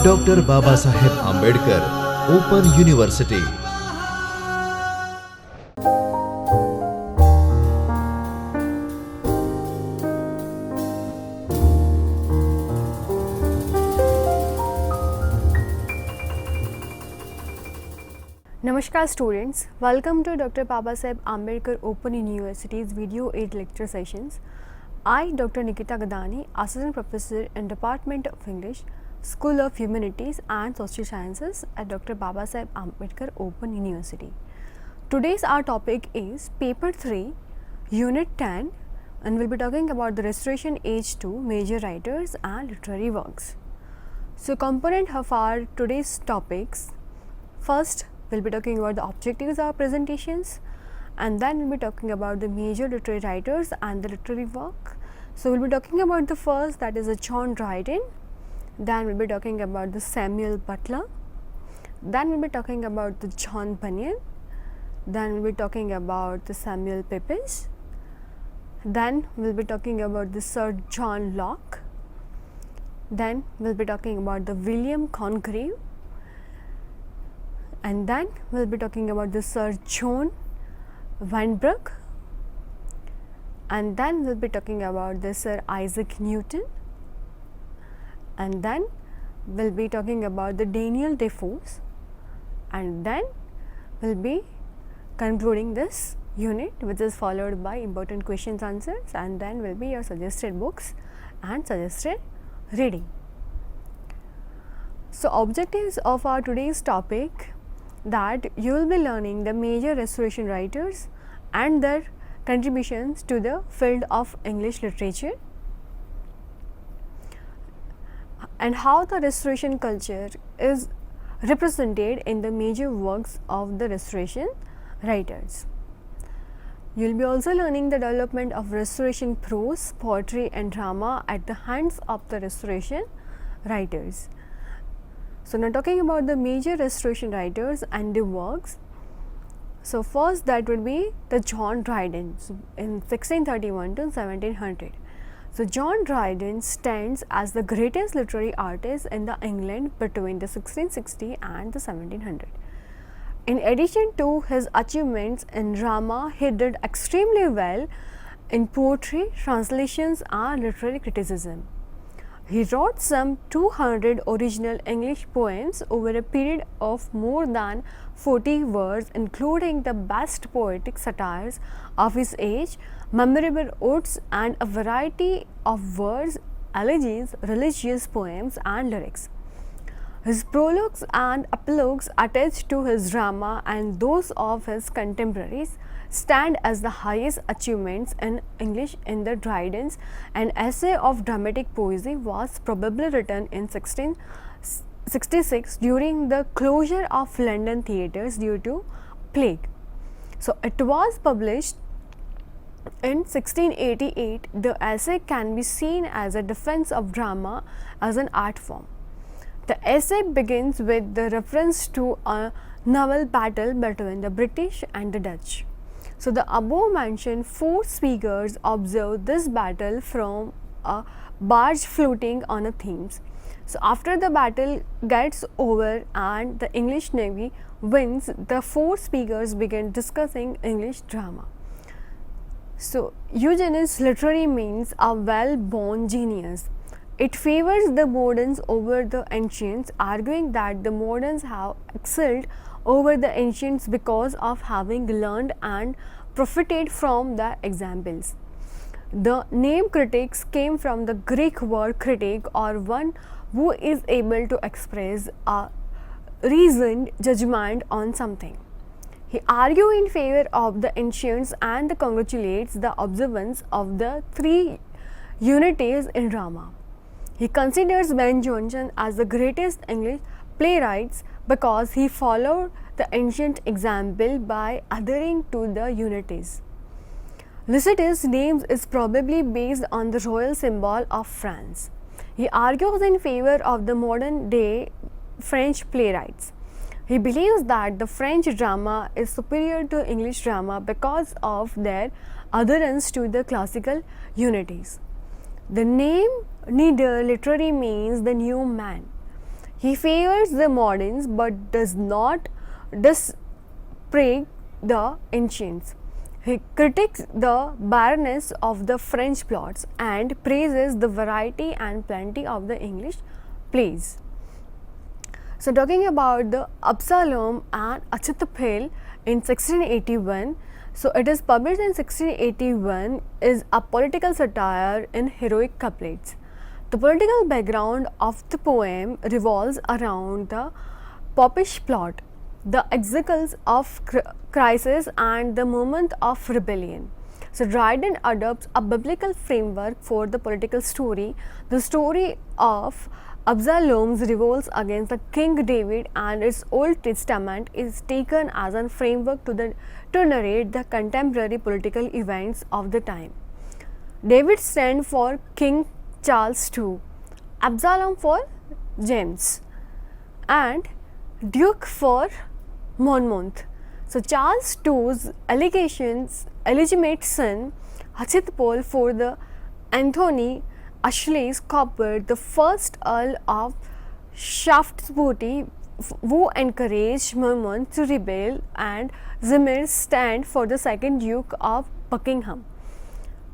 Doctor Babasaheb Ambedkar open university. Namaskar students, welcome to Dr. Babasaheb Ambedkar Open University's video 8 lecture sessions. I, Dr. Nikita Gadani, Assistant Professor in Department of English, School of Humanities and Social Sciences at Dr. Babasaheb Ambedkar Open University. Today's our topic is Paper 3, Unit 10, and we'll be talking about the Restoration Age 2 major writers and literary works. So component of our today's topics, first we'll be talking about the objectives of our presentations, and then we'll be talking about the major literary writers and the literary work. So we'll be talking about the first, that is John Dryden, then we'll be talking about the Samuel Butler, then we'll be talking about the John Bunyan, then we'll be talking about the Samuel Pepys, then we'll be talking about the Sir John Locke, then we'll be talking about the William Congreve, and then we'll be talking about the Sir John Vanbrugh, and then we'll be talking about the Sir Isaac Newton, and then we'll be talking about the Daniel Defoe, and then we'll be concluding this unit, which is followed by important questions answers, and then will be your suggested books and suggested reading. So objectives of our today's topic, that you will be learning the major restoration writers and their contributions to the field of English literature, and how the restoration culture is represented in the major works of the restoration writers. You will be also learning the development of restoration prose, poetry and drama at the hands of the restoration writers. So now talking about the major restoration writers and their works. So first, that would be the John Dryden in 1631 to 1700. So John Dryden stands as the greatest literary artist in the England between the 1660 and the 1700. In addition to his achievements in drama, he did extremely well in poetry, translations and literary criticism. He wrote some 200 original English poems over a period of more than 40 years, including the best poetic satires of his age, memorable odes and a variety of verse, elegies, religious poems and lyrics. His prologues and epilogues attached to his drama and those of his contemporaries stand as the highest achievements in English in the Dryden's. An essay of dramatic poesy was probably written in 1666 during the closure of London theatres due to plague. So it was published in 1688. The essay can be seen as a defense of drama as an art form. The essay begins with the reference to a naval battle between the British and the Dutch. So the above mentioned four speakers observed this battle from a barge floating on a Thames. So after the battle gets over and the English Navy wins, the four speakers begin discussing English drama. So Eugenius literary means a well-born genius. It favors the moderns over the ancients, arguing that the moderns have excelled over the ancients because of having learned and profited from the examples. The name critics came from the Greek word critic, or one who is able to express a reasoned judgment on something. He argues in favor of the ancients and congratulates the observance of the three unities in drama. He considers Ben Jonson as the greatest English playwright because he followed the ancient example by adhering to the unities. Lycidas' name is probably based on the royal symbol of France. He argues in favor of the modern day French playwrights. He believes that the French drama is superior to English drama because of their adherence to the classical unities. The name neither literary means the new man. He favors the moderns but does not disparage the ancients. He critiques the barrenness of the French plots and praises the variety and plenty of the English plays. So, talking about the Absalom and Achitophel in 1681. So, it is published in 1681, is a political satire in heroic couplets. The political background of the poem revolves around the popish plot, the executions of crisis, and the moment of rebellion. So, Dryden adopts a biblical framework for the political story. The story of Absalom's revolts against the King David and its Old Testament is taken as a framework to narrate the contemporary political events of the time. David stands for King Charles II, Absalom for James, and Duke for Monmouth. So, Charles II's illegitimate son Achitophel for the Anthony Ashley's Cooper, the first Earl of Shaftesbury, who encouraged Monmouth to rebel, and Zimmer's stand for the second Duke of Buckingham.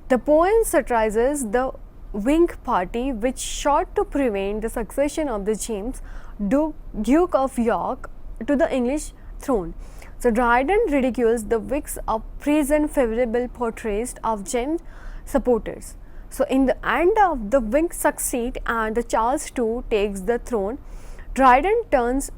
The poem satirizes the Whig party, which sought to prevent the succession of the James, Duke of York, to the English throne. So, Dryden ridicules the Whigs of present favorable portraits of James' supporters. So, in the end of the Whigs succeed and the Charles II takes the throne, Dryden turns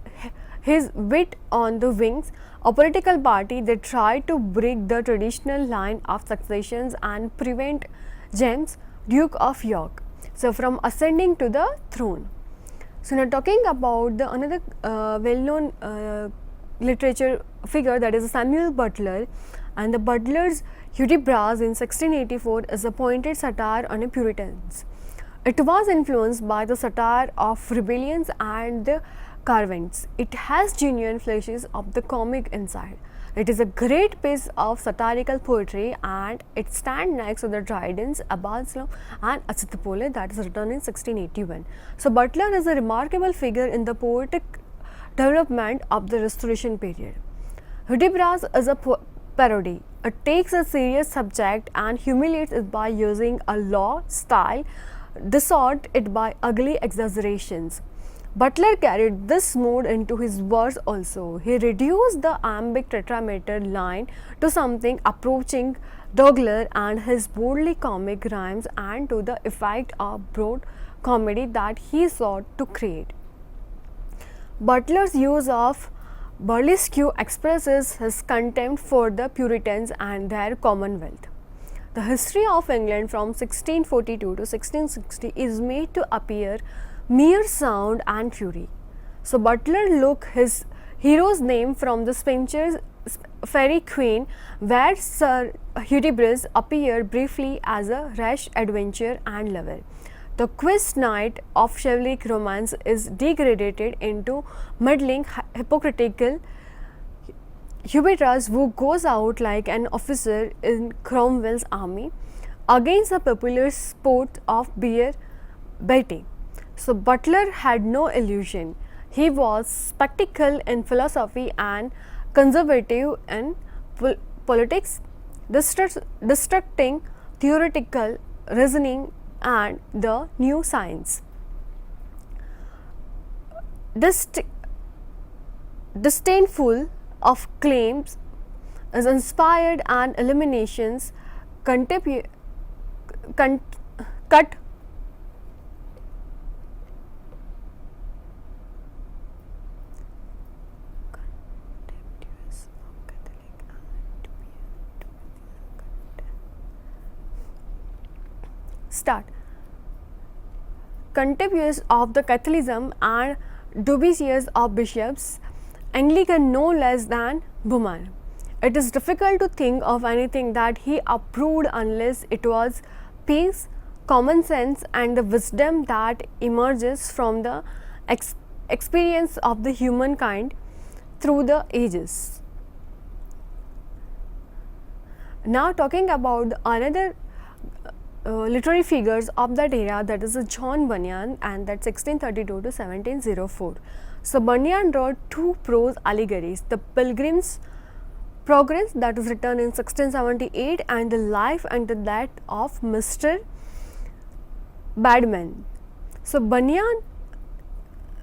his wit on the Whigs, a political party that tried to break the traditional line of successions and prevent James, Duke of York, so from ascending to the throne. So, now talking about the another well-known literature figure, that is Samuel Butler, and the Butler's Hudibras in 1684 is a pointed satire on the Puritans. It was influenced by the satire of rebellions and the Carvents. It has genuine flashes of the comic inside. It is a great piece of satirical poetry and it stands next to the Dryden's Absalom and Achitophel, that is written in 1681. So, Butler is a remarkable figure in the poetic development of the Restoration period. Hudibras is a parody. It takes a serious subject and humiliates it by using a law style, distort it by ugly exaggerations. Butler carried this mood into his verse also. He reduced the iambic tetrameter line to something approaching doggerel and his boldly comic rhymes and to the effect of broad comedy that he sought to create. Butler's use of burlesque expresses his contempt for the Puritans and their commonwealth. The history of England from 1642 to 1660 is made to appear mere sound and fury. So, Butler took his hero's name from the Spenser's Faerie Queene, where Sir Hudibras appeared briefly as a rash adventurer and lover. The quest knight of chivalric romance is degraded into meddling, hypocritical Hudibras, who goes out like an officer in Cromwell's army against the popular sport of bear baiting. So, Butler had no illusion. He was spectacle in philosophy and conservative in politics, destructing theoretical reasoning and the new science. Disdainful of claims is inspired and eliminations cut start contemptuous of the Catholicism and dubious of bishops, Anglican no less than Beaumont. It is difficult to think of anything that he approved unless it was peace, common sense, and the wisdom that emerges from the experience of the humankind through the ages. Now, talking about another literary figures of that era, that is John Bunyan, and that's 1632 to 1704. So Bunyan wrote two prose allegories, The Pilgrim's Progress, that is written in 1678, and The Life and the Death of Mr. Badman. So Bunyan,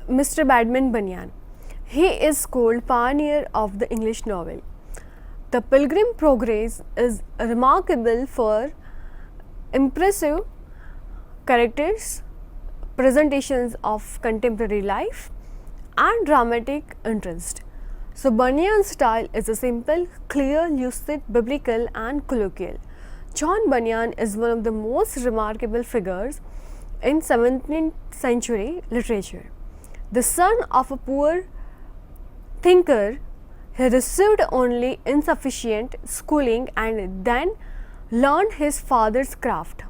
Mr. Badman Bunyan, he is called pioneer of the English novel. The Pilgrim Progress is remarkable for impressive characters, presentations of contemporary life, and dramatic interest. So Bunyan's style is a simple, clear, lucid, biblical, and colloquial. John Bunyan is one of the most remarkable figures in 17th century literature. The son of a poor thinker, he received only insufficient schooling and then learned his father's craft.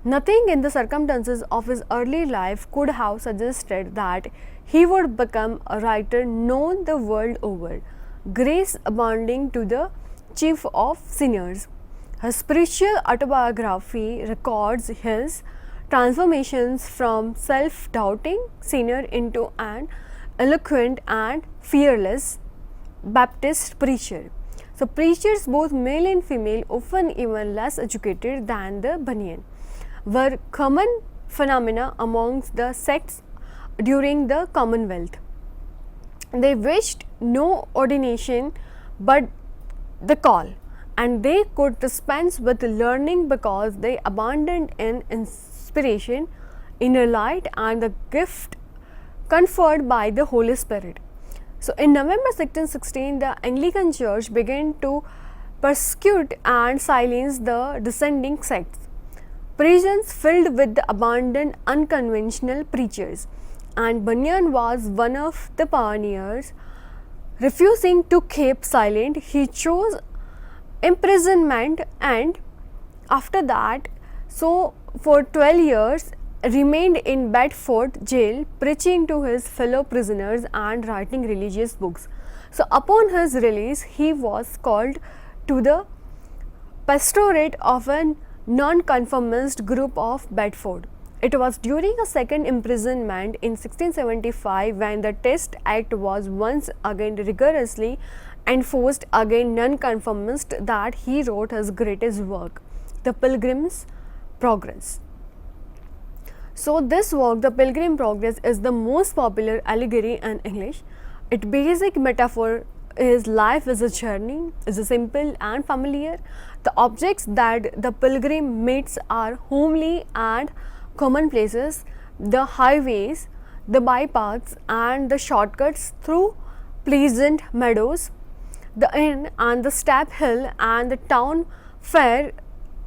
Nothing in the circumstances of his early life could have suggested that he would become a writer known the world over, grace abounding to the chief of sinners. His spiritual autobiography records his transformations from self-doubting sinner into an eloquent and fearless Baptist preacher. So preachers, both male and female, often even less educated than the Bunyan, were common phenomena amongst the sects during the Commonwealth. They wished no ordination but the call, and they could dispense with learning because they abundant in inspiration, inner light, and the gift conferred by the Holy Spirit. So in November 1616, the Anglican Church began to persecute and silence the dissenting sects. Prisons filled with the abundant unconventional preachers, and Bunyan was one of the pioneers. Refusing to keep silent, he chose imprisonment, and after that, so for 12 years, remained in Bedford jail, preaching to his fellow prisoners and writing religious books. So upon his release, he was called to the pastorate of a non-conformist group of Bedford. It was during a second imprisonment in 1675, when the Test Act was once again rigorously enforced against non-conformists, that he wrote his greatest work, The Pilgrim's Progress. So this work, The Pilgrim Progress, is the most popular allegory in English. Its basic metaphor is life is a journey, is simple and familiar. The objects that the pilgrim meets are homely and commonplaces, the highways, the bypaths, and the shortcuts through pleasant meadows, the inn and the step hill, and the town fair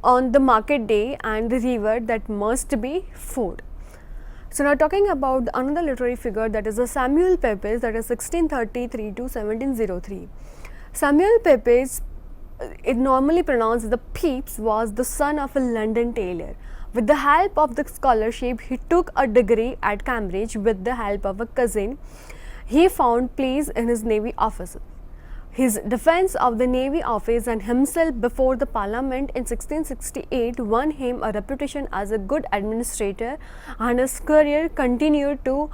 on the market day, and the river that must be forded. So now talking about another literary figure, that is Samuel Pepys, that is 1633 to 1703. Samuel Pepys, it normally pronounced the Pepys, was the son of a London tailor. With the help of the scholarship, he took a degree at Cambridge. With the help of a cousin, he found place in his Navy office. His defense of the Navy office and himself before the Parliament in 1668 won him a reputation as a good administrator, and his career continued to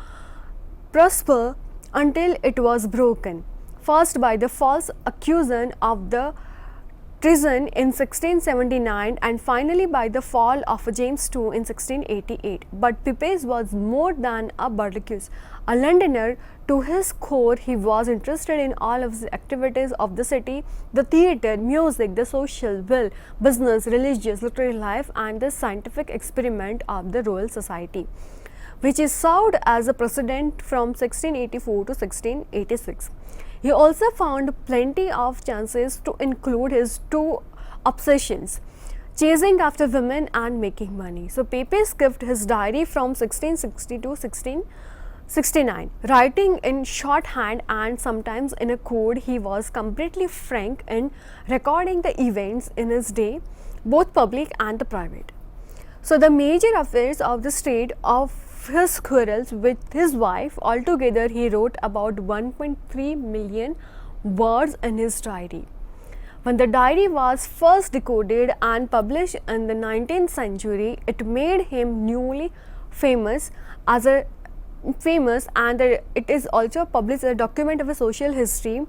prosper until it was broken, first by the false accusation of the treason in 1679, and finally by the fall of James II in 1688. But Pepys was more than a Burlicus, a Londoner to his core. He was interested in all of the activities of the city, the theatre, music, the social will, business, religious, literary life, and the scientific experiment of the Royal Society, which is served as a precedent from 1684 to 1686. He also found plenty of chances to include his two obsessions, chasing after women and making money. So Pepys kept his diary from 1660 to 1669, writing in shorthand and sometimes in a code. He was completely frank in recording the events in his day, both public and the private. So the major affairs of the state, of his quarrels with his wife, altogether he wrote about 1.3 million words in his diary. When the diary was first decoded and published in the 19th century, it made him newly famous as a famous and it is also published as a document of a social history.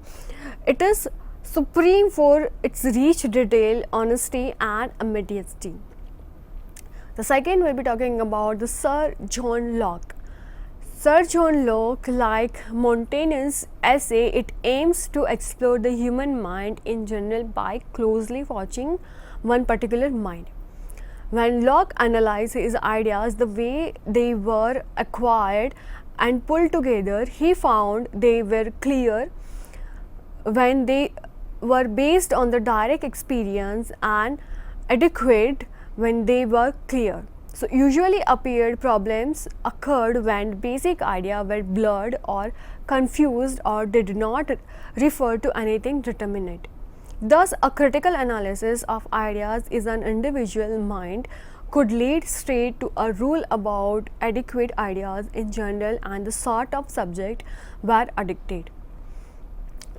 It is supreme for its rich detail, honesty and immediacy. The second we'll be talking about the Sir John Locke. Sir John Locke, like Montaigne's essay, it aims to explore the human mind in general by closely watching one particular mind. When Locke analyzed his ideas, the way they were acquired and pulled together, he found they were clear when they were based on the direct experience and adequate when they were clear. So usually appeared problems occurred when basic ideas were blurred or confused or did not refer to anything determinate. Thus, a critical analysis of ideas in an individual mind could lead straight to a rule about adequate ideas in general and the sort of subject were addicted.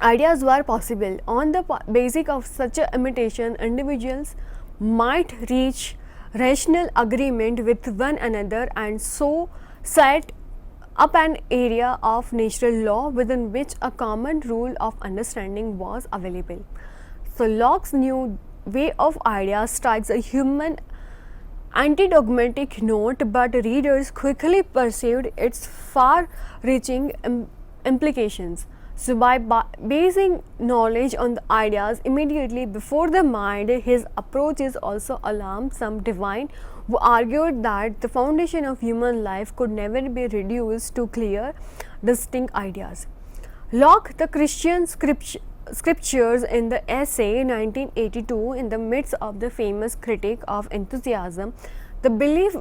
Ideas were possible. On the basis of such a imitation, individuals might reach rational agreement with one another and so set up an area of natural law within which a common rule of understanding was available. So Locke's new way of ideas strikes a human anti-dogmatic note, but readers quickly perceived its far-reaching implications. So by basing knowledge on the ideas immediately before the mind, his approaches also alarmed some divine who argued that the foundation of human life could never be reduced to clear, distinct ideas. Locke, the Christian scriptures in the essay 1982, in the midst of the famous critique of enthusiasm, the belief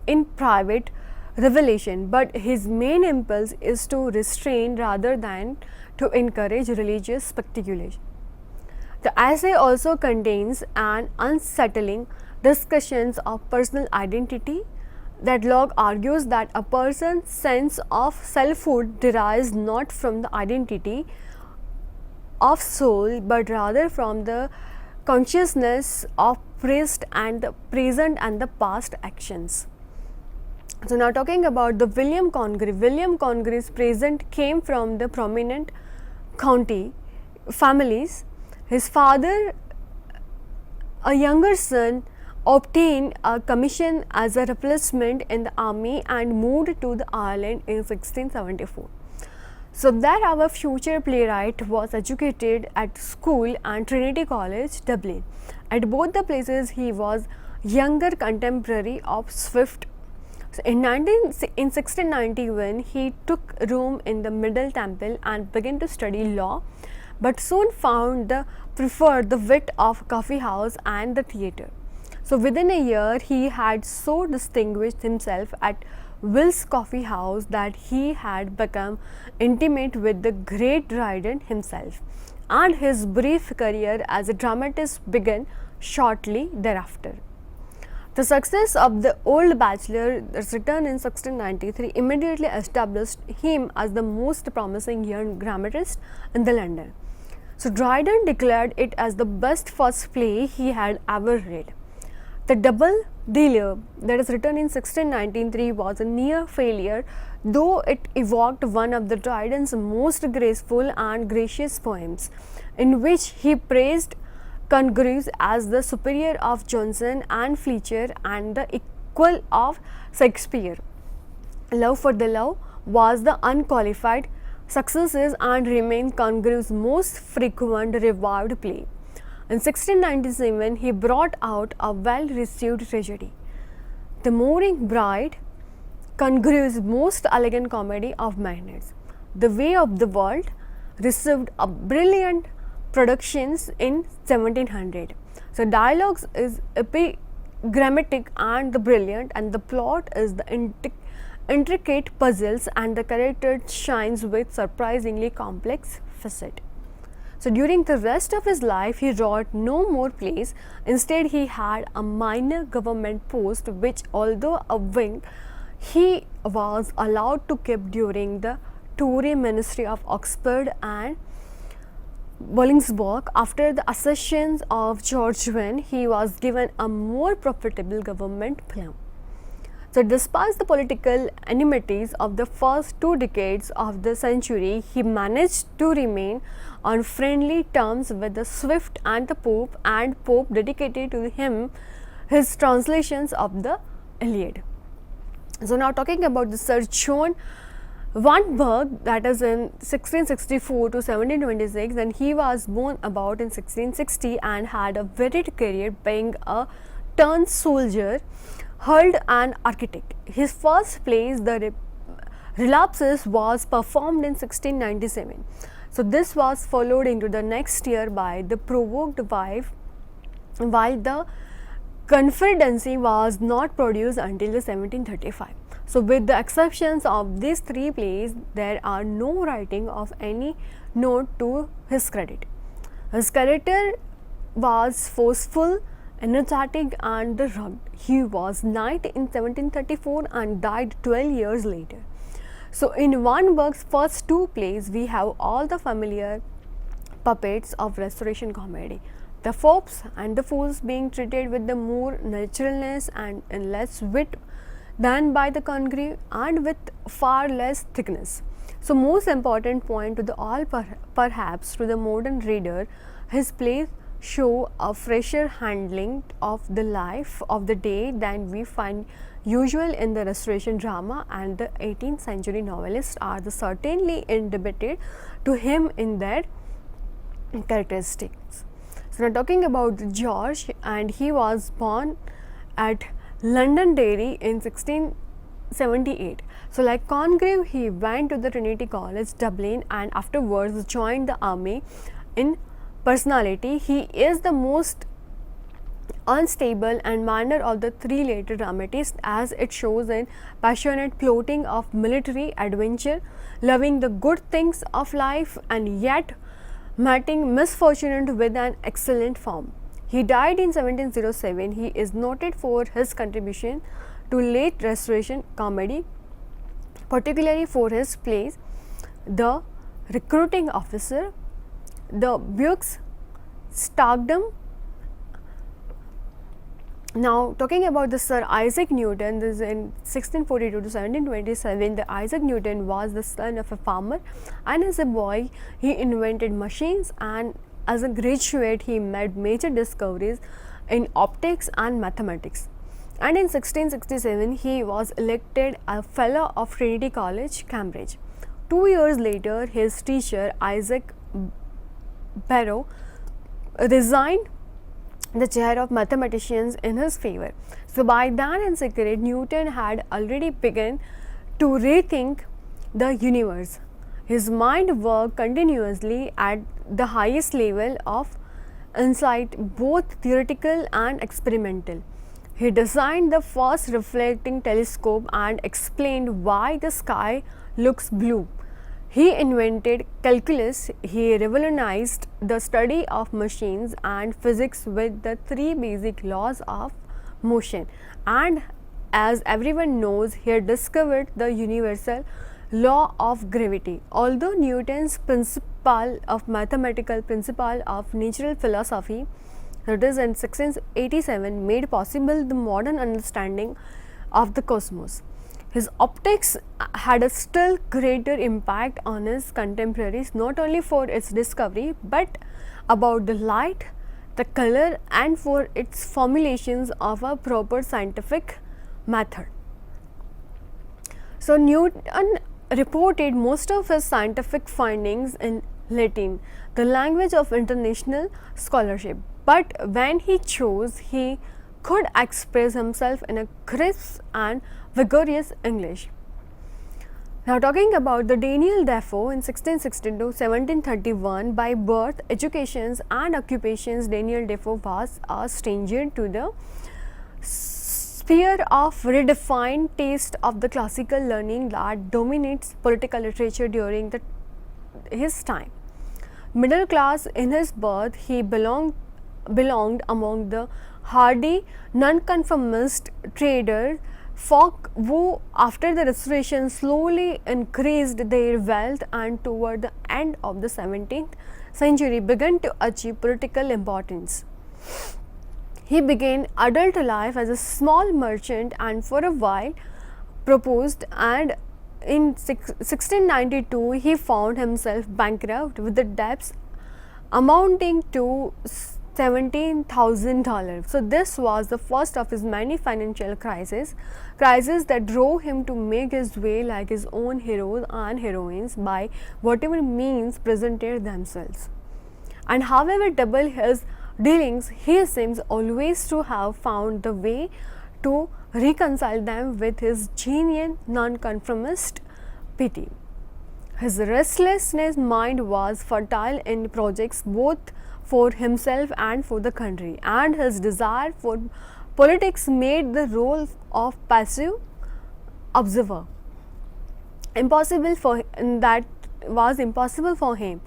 in private revelation, but his main impulse is to restrain rather than to encourage religious speculation. The essay also contains an unsettling discussions of personal identity that Locke argues that a person's sense of selfhood derives not from the identity of soul but rather from the consciousness of past and the present and the past actions. So now talking about the William Congreve. William Congreve's present came from the prominent county families. His father, a younger son, obtained a commission as a replacement in the army and moved to the Ireland in 1674. So there our future playwright was educated at school and Trinity College, Dublin. At both the places he was younger contemporary of Swift. So in 1691 he took room in the Middle Temple and began to study law, but soon found preferred the wit of coffee house and the theatre. So within a year he had so distinguished himself at Will's Coffee House that he had become intimate with the great Dryden himself, and his brief career as a dramatist began shortly thereafter. The success of The Old Bachelor, written in 1693, immediately established him as the most promising young dramatist in the London. So Dryden declared it as the best first play he had ever read. The Double Dealer, that is written in 1693, was a near failure, though it evoked one of the Dryden's most graceful and gracious poems, in which he praised Congreve as the superior of Johnson and Fletcher and the equal of Shakespeare. Love for the Love was the unqualified successes and remained Congreve's most frequent revived play. In 1697, he brought out a well-received tragedy, The Mourning Bride, Congreve's most elegant comedy of madness. The Way of the World received a brilliant productions in 1700. So dialogues is epigrammatic and the brilliant, and the plot is the intricate puzzles, and the character shines with surprisingly complex facet. So during the rest of his life he wrote no more plays. Instead he had a minor government post which, although a wing, he was allowed to keep during the Tory ministry of Oxford and Williamsburg. After the accession of George Wynne, he was given a more profitable government plan. So, despite the political enmities of the first 2 decades of the century, he managed to remain on friendly terms with the Swift and the Pope dedicated to him his translations of the Iliad. So, now talking about the Sir John Wartburg, that is in 1664 to 1726, and he was born about in 1660 and had a varied career being a turned soldier, hurled and architect. His first play, The Relapses, was performed in 1697. So this was followed into the next year by The Provoked Wife, while The Confederacy was not produced until the 1735. So with the exceptions of these 3 plays, there are no writing of any note to his credit. His character was forceful, energetic and rugged. He was knighted in 1734 and died 12 years later. So in Wartburg's first 2 plays, we have all the familiar puppets of Restoration comedy. The fops and the fools being treated with the more naturalness and less wit than by the Congreve, and with far less thickness. So most important point to the all perhaps to the modern reader, his plays show a fresher handling of the life of the day than we find usual in the Restoration drama, and the 18th century novelists are certainly indebted to him in their characteristics. So now talking about George, and he was born at Londonderry in 1678. So like Congreve, he went to the Trinity College, Dublin, and afterwards joined the army. In personality, he is the most unstable and manner of the 3 later dramatists, as it shows in passionate plotting of military adventure, loving the good things of life and yet meeting misfortune with an excellent form. He died in 1707. He is noted for his contribution to late Restoration comedy, particularly for his plays The Recruiting Officer, The Buick's Stardom. Now talking about the Sir Isaac Newton, this is in 1642 to 1727. The Isaac Newton was the son of a farmer, and as a boy he invented machines, and as a graduate he made major discoveries in optics and mathematics. And in 1667 he was elected a fellow of Trinity College, Cambridge. 2 years later, his teacher Isaac Barrow resigned the chair of mathematicians in his favor. So by then in secret, Newton had already begun to rethink the universe. His mind worked continuously at the highest level of insight, both theoretical and experimental. He designed the first reflecting telescope and explained why the sky looks blue. He invented calculus. He revolutionized the study of machines and physics with the 3 basic laws of motion. And as everyone knows, he discovered the universal law of gravity. Although Newton's principle of mathematical principle of natural philosophy, that is in 1687, made possible the modern understanding of the cosmos, his optics had a still greater impact on his contemporaries, not only for its discovery but about the light, the color, and for its formulations of a proper scientific method. So Newton reported most of his scientific findings in Latin, the language of international scholarship, but when he chose, he could express himself in a crisp and vigorous English. Now talking about the Daniel Defoe in 1616 to 1731, by birth, educations and occupations, Daniel Defoe was a stranger to the sphere of redefined taste of the classical learning that dominates political literature during his time. Middle class in his birth, he belonged among the hardy nonconformist traders folk who after the restoration slowly increased their wealth and toward the end of the 17th century began to achieve political importance. He began adult life as a small merchant and for a while proposed, and in 1692 he found himself bankrupt with the debts amounting to $17,000. So this was the first of his many financial crises that drove him to make his way like his own heroes and heroines by whatever means presented themselves. And however double his dealings, he seems always to have found the way to reconcile them with his genuine nonconformist pity. His restlessness mind was fertile in projects both for himself and for the country, and his desire for politics made the role of passive observer impossible for him.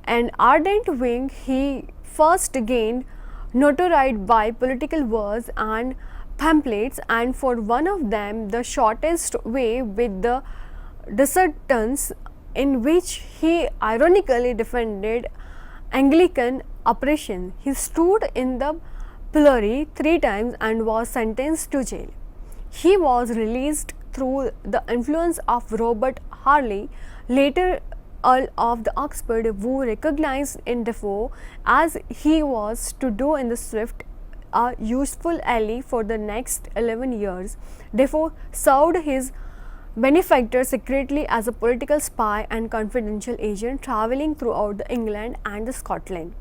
An ardent wing, he first gained notoriety by political words and pamphlets, and for one of them, the shortest way with the dissertations, in which he ironically defended Anglican oppression. He stood in the pillory 3 times and was sentenced to jail. He was released through the influence of Robert Harley, later Earl of the Oxford, who recognized in Defoe, as he was to do in the Swift, a useful ally for the next 11 years. Defoe served his benefactor secretly as a political spy and confidential agent, traveling throughout England and Scotland,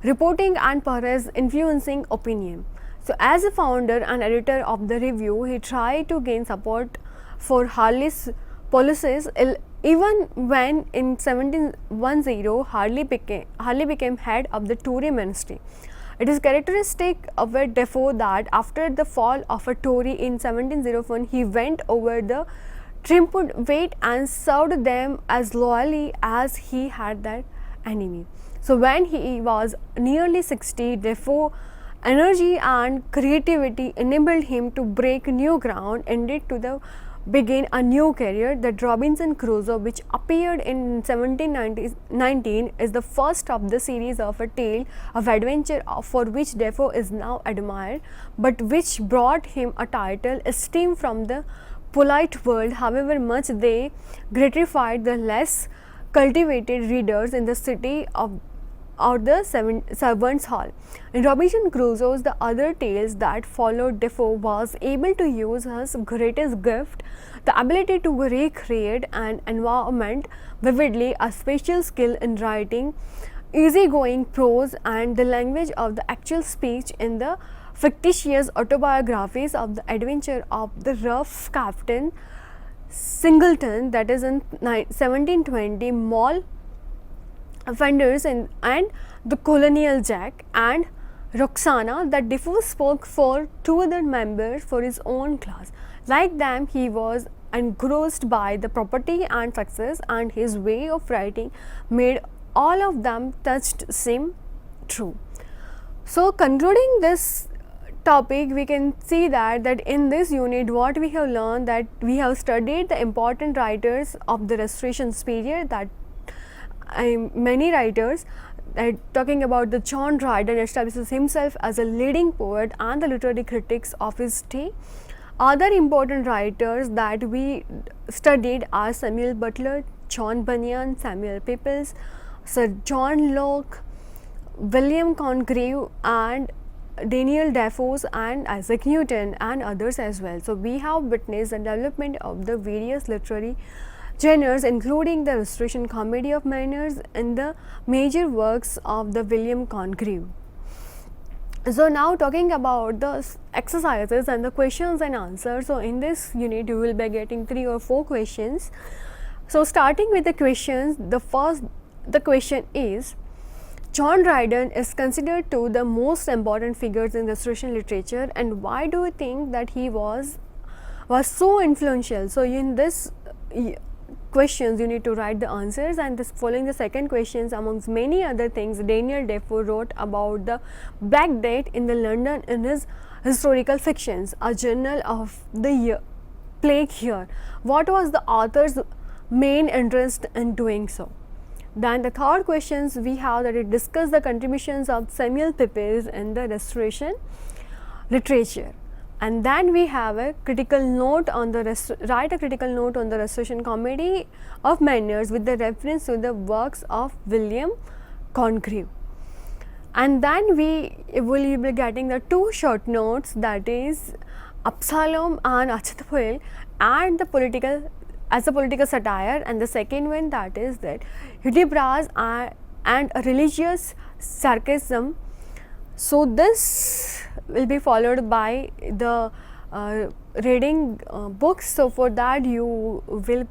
reporting and perhaps influencing opinion. So, as a founder and editor of the Review, he tried to gain support for Harley's policies, even when in 1710 Harley became head of the Tory ministry. It is characteristic of Defoe that after the fall of a Tory in 1701, he went over the triumvirate and served them as loyally as he had that enemy. So when he was nearly 60, Defoe's energy and creativity enabled him to break new ground, indeed to begin a new career. That Robinson Crusoe, which appeared in 1719, is the first of the series of a tale of adventure for which Defoe is now admired, but which brought him a title esteem from the polite world, however much they gratified the less cultivated readers in the city of or the servants' hall. In Robinson Crusoe, the other tales that followed, Defoe was able to use his greatest gift, the ability to recreate an environment vividly, a special skill in writing easygoing prose, and the language of the actual speech in the fictitious autobiographies of the adventure of the rough Captain Singleton, that is in 1720, Moll Offenders and the Colonial Jack and Roxana, that Defoe spoke for 2 other members for his own class. Like them, he was engrossed by the property and success, and his way of writing made all of them touched seem true. So, concluding this topic, we can see that in this unit what we have learned, that we have studied the important writers of the Restoration period, that many writers, talking about the John Dryden establishes himself as a leading poet and the literary critics of his day. Other important writers that we studied are Samuel Butler, John Bunyan, Samuel Pepys, Sir John Locke, William Congreve, and Daniel Defoe and Isaac Newton, and others as well. So we have witnessed the development of the various literary genres, including the Restoration comedy of manners and the major works of the William Congreve. So now talking about the exercises and the questions and answers. So in this unit you will be getting 3 or 4 questions. So starting with the questions, the question is, John Dryden is considered to the most important figures in Restoration literature, and why do you think that he was so influential? So in this questions you need to write the answers, and this following the second questions, amongst many other things, Daniel Defoe wrote about the Black Death in the London in his historical fictions, a journal of the year, plague here. What was the author's main interest in doing so? Then the third questions we have that it discuss the contributions of Samuel Pepys in the Restoration literature. And then we have a critical note on the write a critical note on the Restoration Comedy of Manners with the reference to the works of William Congreve. And then we will be getting the two short notes, that is Absalom and Achitaphuel and the political as a political satire, and the second one that is that Hudibras and a religious sarcasm. So this will be followed by the reading books. So for that you will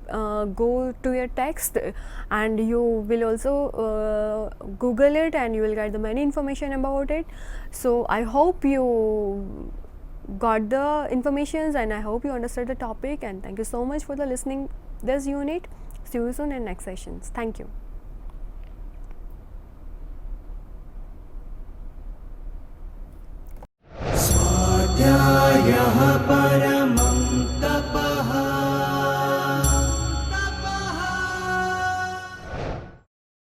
go to your text and you will also Google it and you will get the many information about it. So I hope you got the informations and I hope you understood the topic, and thank you so much for the listening this unit. See you soon in next sessions. Thank you.